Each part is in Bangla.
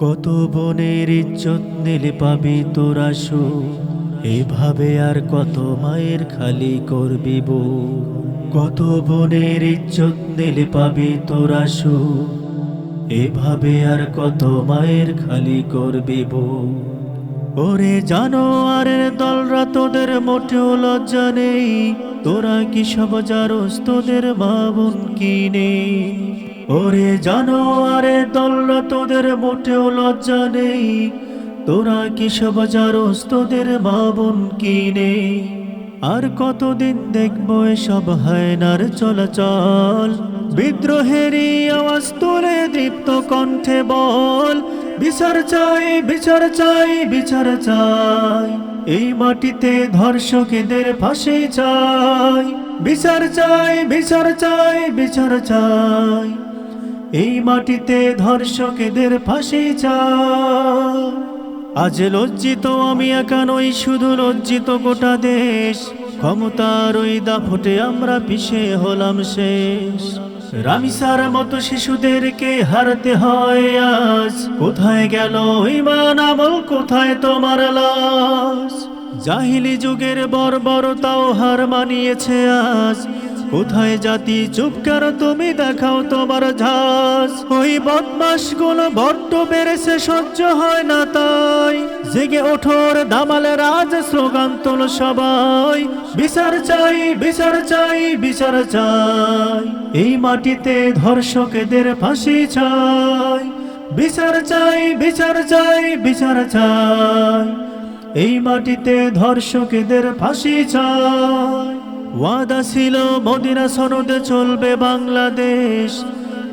কত বনের ইজ্জত নিলে পাবি তোরা সুখ, এভাবে আর কত মায়ের খালি করবি বুক। কত বনের ইজ্জত নিলে পাবি তোরা সুখ, এভাবে আর কত মায়ের খালি করবি বুক। ওরে জানোয়ারের দলরা তোদের মোটেও লজ্জা নেই, তোরা কি সব জানোস তোদের মা বোন কি নেই? ওরে জানোয়ারের দলরা তোদের মোটেও লজ্জা নেই, তোরা কি সব জানোস তোদের মা বোন কি নেই? আর কতদিন দেখবো এসব হায়নার চলাচল, বিদ্রোহেরই আওয়াজ তুলে দীপ্ত কণ্ঠে বল, বিচার চাই বিচার চাই বিচার চাই, এই মাটিতে ধর্ষকদের ফাঁসি চাই। বিচার চাই বিচার চাই বিচার চাই, এই মাটিতে ধর্ষকদের ফাঁসি চাই। আজ লজ্জিত আমি একা নই, শুধু লজ্জিত গোটা দেশ, ক্ষমতার ওই দাপটে আমরা পিছে হলাম শেষ। রামিসার মতো শিশুদেরকে হারতে হয় আজ, কোথায় গেল ঈমান আমল, কোথায় তোমার লাশ? জাহিলি যুগের বর্বরতাও হার মানিয়েছে আজ, কোথায় জাতি চুপ কেন, তুমি দেখাও তোমার ঝাঁজ। ওই বদমাশ গুলো বড্ড বেড়েছে, সহ্য হয় না তাই, জেগে ওঠোর দামালের আজ স্লোগান তোলো সবাই। বিচার চাই বিচার চাই বিচার চাই, এই মাটিতে ধর্ষকদের ফাঁসি চাই। বিচার চাই বিচার চাই বিচার চাই, এই মাটিতে ধর্ষকদের ফাঁসি চাই। ওয়াদা ছিল মদিনা সনদে চলবে বাংলাদেশ,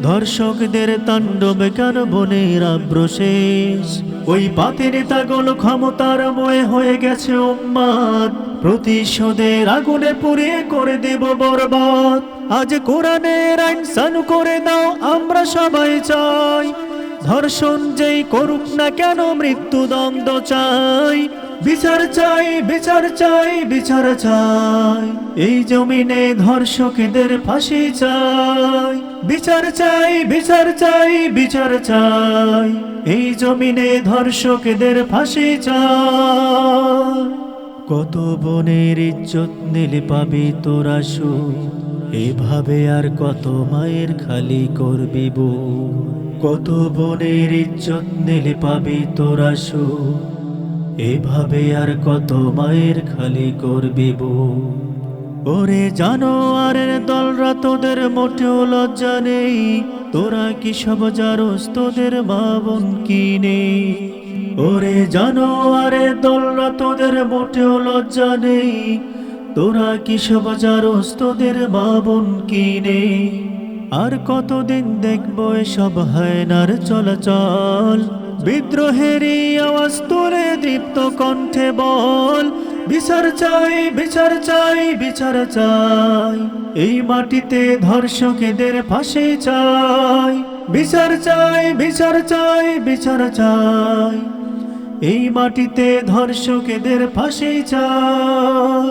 ধর্ষকদের তাণ্ডবে কেন বনের আব্রশেষ? ওই পাতি নেতাগুলো ক্ষমতার মোহে হয়ে গেছে উম্মাদ, প্রতিশোধের আগুনে পুড়িয়ে করে দেব বরবাদ। আজ কোরআনের আইন চালু করে দাও, আমরা সবাই চাই, ধর্ষণ যেই করুক না কেন মৃত্যুদণ্ড চাই। বিচার চাই বিচার চাই বিচার চাই, এই জমিনে ধর্ষকদের ফাঁসি চাই। বিচার চাই বিচার চাই বিচার চাই, এই জমিনে ধর্ষকদের ফাঁসি চাই। কত বনের ইজ্জত নিলে পাবি তোরা সুখ, এভাবে আর কত মায়ের খালি করবি বুক। কত বনের ইজ্জত নিলে পাবি তোরা সুখ, এভাবে আর কত মায়ের খালি করবি বুক। ওরে জানোয়ারের দলরা তোদের মোটেও লজ্জা নেই, তোরা কি সব জানোস তোদের মা বোন কি নেই? ওরে জানোয়ারের দলরা তোদের মোটেও লজ্জা নেই, তোরা কি সব জানোস তোদের মা বোন কি নেই? আর কতদিন দেখবো এসব হায়নার চলাচল, বিদ্রোহেরই আওয়াজ তুলে দীপ্ত কণ্ঠে বল, বিচার চাই বিচার চাই বিচার চাই, এই মাটিতে ধর্ষকদের ফাঁসি চাই। বিচার চাই বিচার চাই বিচার চাই, এই মাটিতে ধর্ষকদের ফাঁসি চাই।